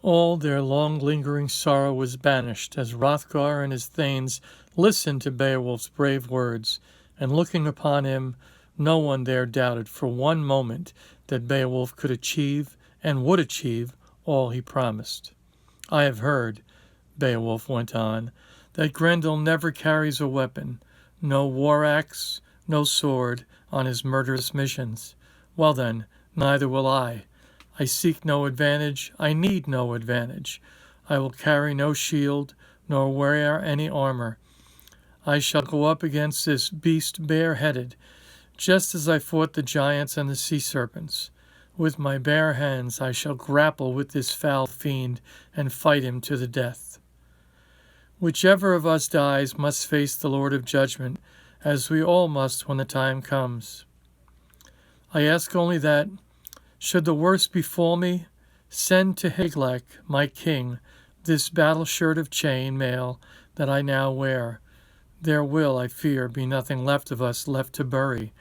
All their long-lingering sorrow was banished as Hrothgar and his thanes listened to Beowulf's brave words, and looking upon him, no one there doubted for one moment that Beowulf could achieve and would achieve all he promised. "I have heard," Beowulf went on, "that Grendel never carries a weapon, no war-axe, no sword, on his murderous missions. Well then, neither will I. I seek no advantage, I need no advantage. I will carry no shield, nor wear any armor. I shall go up against this beast bareheaded, just as I fought the giants and the sea serpents. With my bare hands I shall grapple with this foul fiend and fight him to the death. Whichever of us dies must face the Lord of Judgment, as we all must when the time comes. I ask only that, should the worst befall me, send to Hygelac, my king, this battle shirt of chain mail that I now wear. There will, I fear, be nothing left of us left to bury.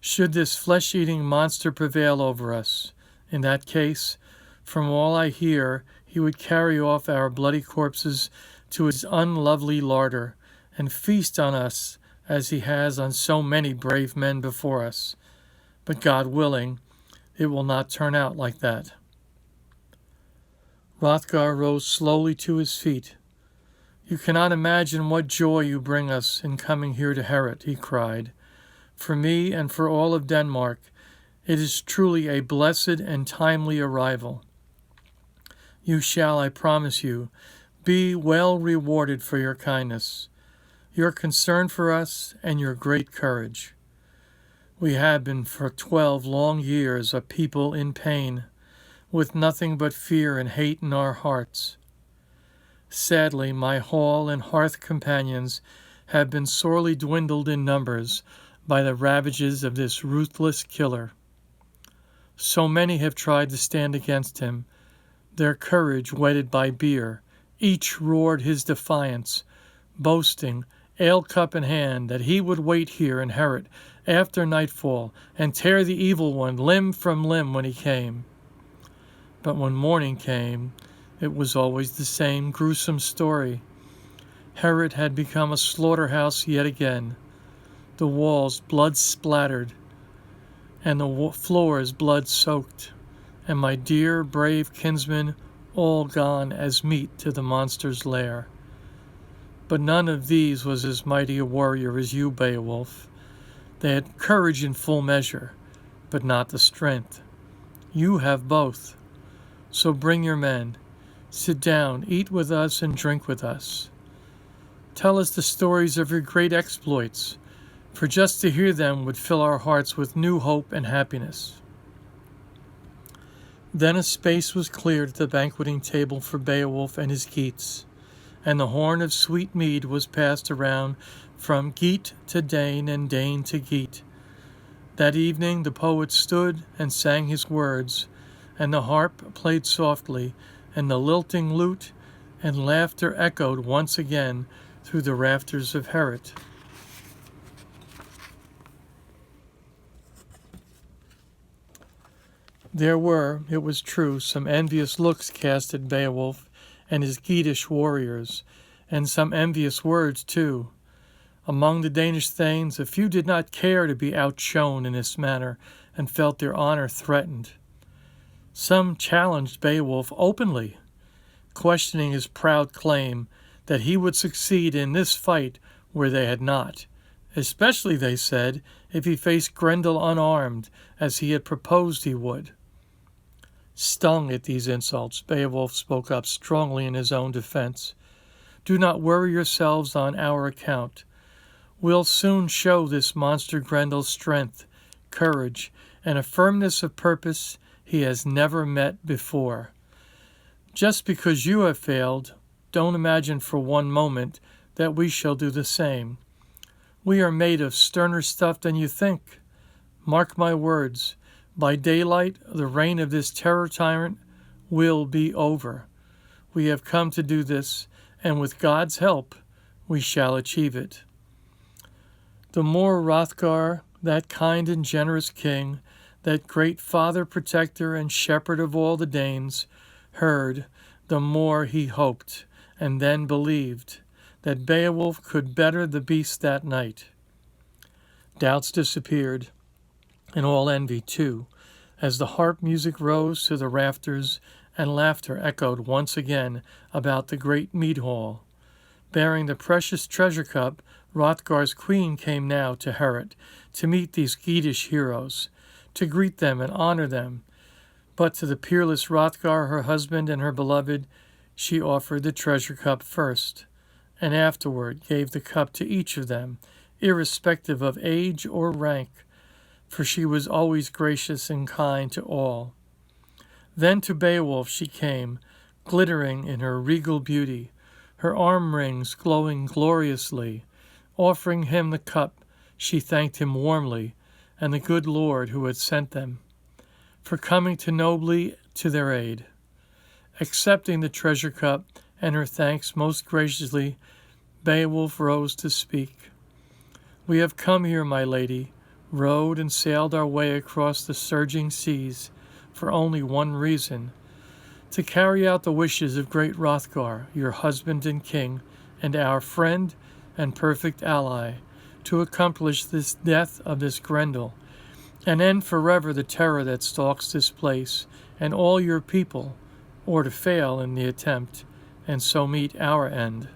Should this flesh-eating monster prevail over us, in that case, from all I hear, he would carry off our bloody corpses to his unlovely larder, and feast on us as he has on so many brave men before us. But God willing, it will not turn out like that." Hrothgar rose slowly to his feet. "You cannot imagine what joy you bring us in coming here to Heorot," he cried. "For me and for all of Denmark, it is truly a blessed and timely arrival. You shall, I promise you, be well rewarded for your kindness, your concern for us, and your great courage. We have been for 12 long years a people in pain, with nothing but fear and hate in our hearts. Sadly, my hall and hearth companions have been sorely dwindled in numbers by the ravages of this ruthless killer. So many have tried to stand against him, their courage whetted by beer. Each roared his defiance, boasting, ale-cup in hand, that he would wait here in Heorot after nightfall and tear the evil one limb from limb when he came. But when morning came, it was always the same gruesome story. Heorot had become a slaughterhouse yet again, the walls blood-splattered, and the floors blood-soaked, and my dear, brave kinsmen all gone as meat to the monster's lair. But none of these was as mighty a warrior as you, Beowulf. They had courage in full measure, but not the strength. You have both. So bring your men. Sit down, eat with us, and drink with us. Tell us the stories of your great exploits, for just to hear them would fill our hearts with new hope and happiness." Then a space was cleared at the banqueting table for Beowulf and his Geats, and the horn of sweet mead was passed around from Geat to Dane and Dane to Geat. That evening the poet stood and sang his words, and the harp played softly, and the lilting lute and laughter echoed once again through the rafters of Heorot. There were, it was true, some envious looks cast at Beowulf and his Geatish warriors, and some envious words too. Among the Danish thanes, a few did not care to be outshone in this manner, and felt their honor threatened. Some challenged Beowulf openly, questioning his proud claim that he would succeed in this fight where they had not, especially, they said, if he faced Grendel unarmed, as he had proposed he would. Stung at these insults, Beowulf spoke up strongly in his own defense. "Do not worry yourselves on our account. We'll soon show this monster Grendel's strength, courage, and a firmness of purpose he has never met before. Just because you have failed, don't imagine for one moment that we shall do the same. We are made of sterner stuff than you think. Mark my words, by daylight the reign of this terror tyrant will be over. We have come to do this, and with God's help we shall achieve it." The more Hrothgar, that kind and generous king, that great father, protector, and shepherd of all the Danes, heard, the more he hoped, and then believed that Beowulf could better the beast that night. Doubts disappeared, and all envy too, as the harp music rose to the rafters and laughter echoed once again about the great mead hall. Bearing the precious treasure cup, Hrothgar's queen came now to Herod to meet these Geatish heroes, to greet them and honor them. But to the peerless Hrothgar, her husband and her beloved, she offered the treasure cup first, and afterward gave the cup to each of them, irrespective of age or rank, for she was always gracious and kind to all. Then to Beowulf she came, glittering in her regal beauty, her arm rings glowing gloriously. Offering him the cup, she thanked him warmly, and the good Lord who had sent them, for coming to nobly to their aid. Accepting the treasure cup and her thanks most graciously, Beowulf rose to speak. We have come here, my lady, rowed and sailed our way across the surging seas for only one reason, to carry out the wishes of great Hrothgar, your husband and king, and our friend and perfect ally, to accomplish this death of this Grendel, and end forever the terror that stalks this place and all your people, or to fail in the attempt, and so meet our end.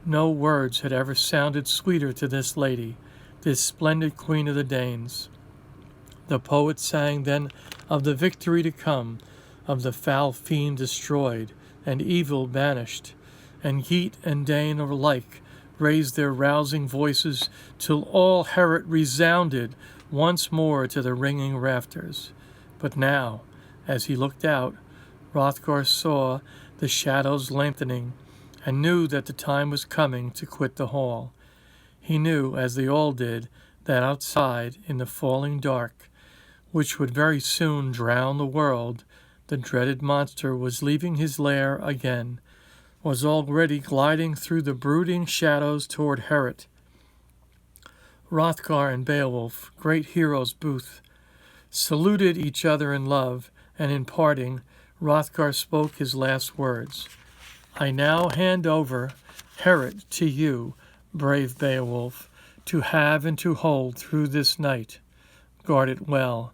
No words had ever sounded sweeter to this lady, this splendid queen of the Danes. The poet sang then of the victory to come, of the foul fiend destroyed, and evil banished, and Geat and Dane alike raised their rousing voices till all Herod resounded once more to the ringing rafters. But now, as he looked out, Hrothgar saw the shadows lengthening, and knew that the time was coming to quit the hall. He knew, as they all did, that outside, in the falling dark, which would very soon drown the world, the dreaded monster was leaving his lair again, was already gliding through the brooding shadows toward Herod. Hrothgar and Beowulf, great heroes both, saluted each other in love, and in parting, Hrothgar spoke his last words. I now hand over Herod to you, brave Beowulf, to have and to hold through this night. Guard it well.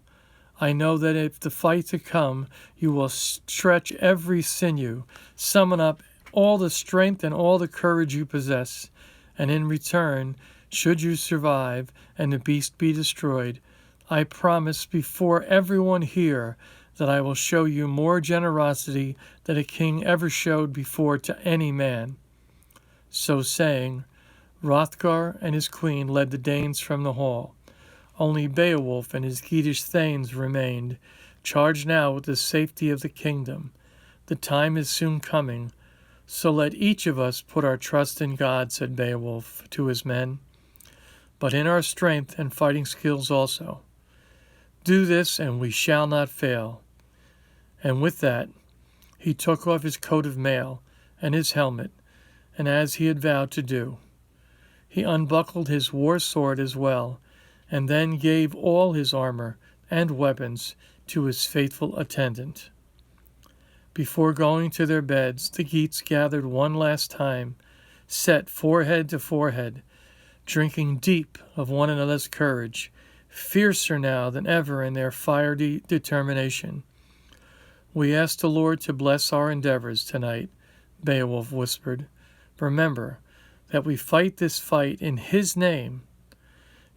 I know that if the fight to come, you will stretch every sinew, summon up all the strength and all the courage you possess, and in return, should you survive and the beast be destroyed, I promise before everyone here that I will show you more generosity than a king ever showed before to any man. So saying, Hrothgar and his queen led the Danes from the hall. Only Beowulf and his Geatish thanes remained, charged now with the safety of the kingdom. The time is soon coming, so let each of us put our trust in God, said Beowulf to his men, but in our strength and fighting skills also. Do this, and we shall not fail. And with that, he took off his coat of mail and his helmet, and as he had vowed to do, he unbuckled his war sword as well, and then gave all his armor and weapons to his faithful attendant. Before going to their beds, the Geats gathered one last time, set forehead to forehead, drinking deep of one another's courage, fiercer now than ever in their fiery determination. We ask the Lord to bless our endeavors tonight, Beowulf whispered. Remember that we fight this fight in his name.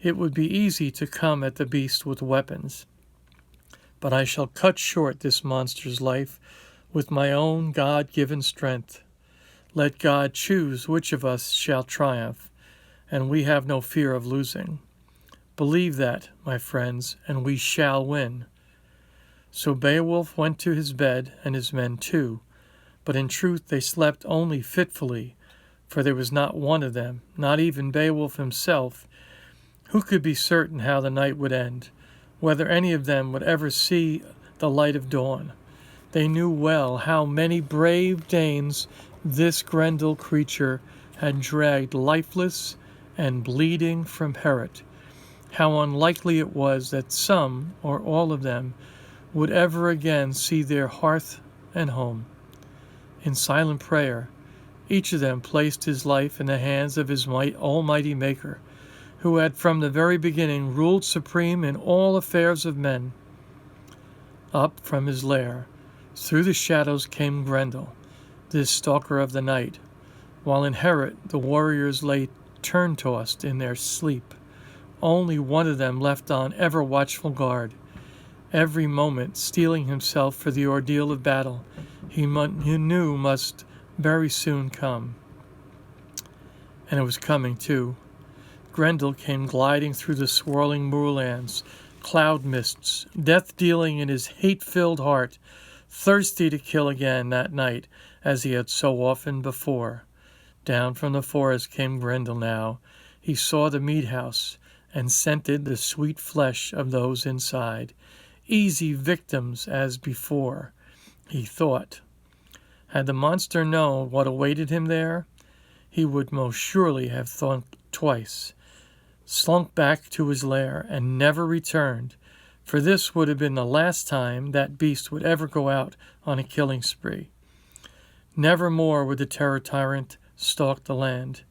It would be easy to come at the beast with weapons, but I shall cut short this monster's life with my own God-given strength. Let God choose which of us shall triumph, and we have no fear of losing. Believe that, my friends, and we shall win. So Beowulf went to his bed, and his men too, but in truth they slept only fitfully, for there was not one of them, not even Beowulf himself, who could be certain how the night would end, whether any of them would ever see the light of dawn. They knew well how many brave Danes this Grendel creature had dragged lifeless and bleeding from Herod, how unlikely it was that some, or all of them, would ever again see their hearth and home. In silent prayer, each of them placed his life in the hands of his almighty Maker, who had from the very beginning ruled supreme in all affairs of men. Up from his lair, through the shadows came Grendel, this stalker of the night, while in Heorot the warriors lay turn-tossed in their sleep, only one of them left on ever watchful guard, every moment steeling himself for the ordeal of battle he knew must very soon come. And it was coming, too. Grendel came gliding through the swirling moorlands, cloud mists, death dealing in his hate-filled heart, thirsty to kill again that night as he had so often before. Down from the forest came Grendel now. He saw the meat house and scented the sweet flesh of those inside, easy victims as before, he thought. Had the monster known what awaited him there, he would most surely have thought twice, slunk back to his lair, and never returned, for this would have been the last time that beast would ever go out on a killing spree. Never more would the terror tyrant stalk the land.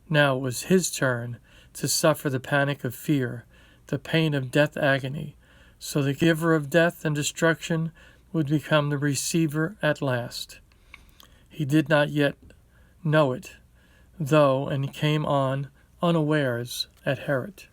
Now it was his turn to suffer the panic of fear, the pain of death agony, so the giver of death and destruction would become the receiver at last. He did not yet know it, though, and came on unawares at Heorot.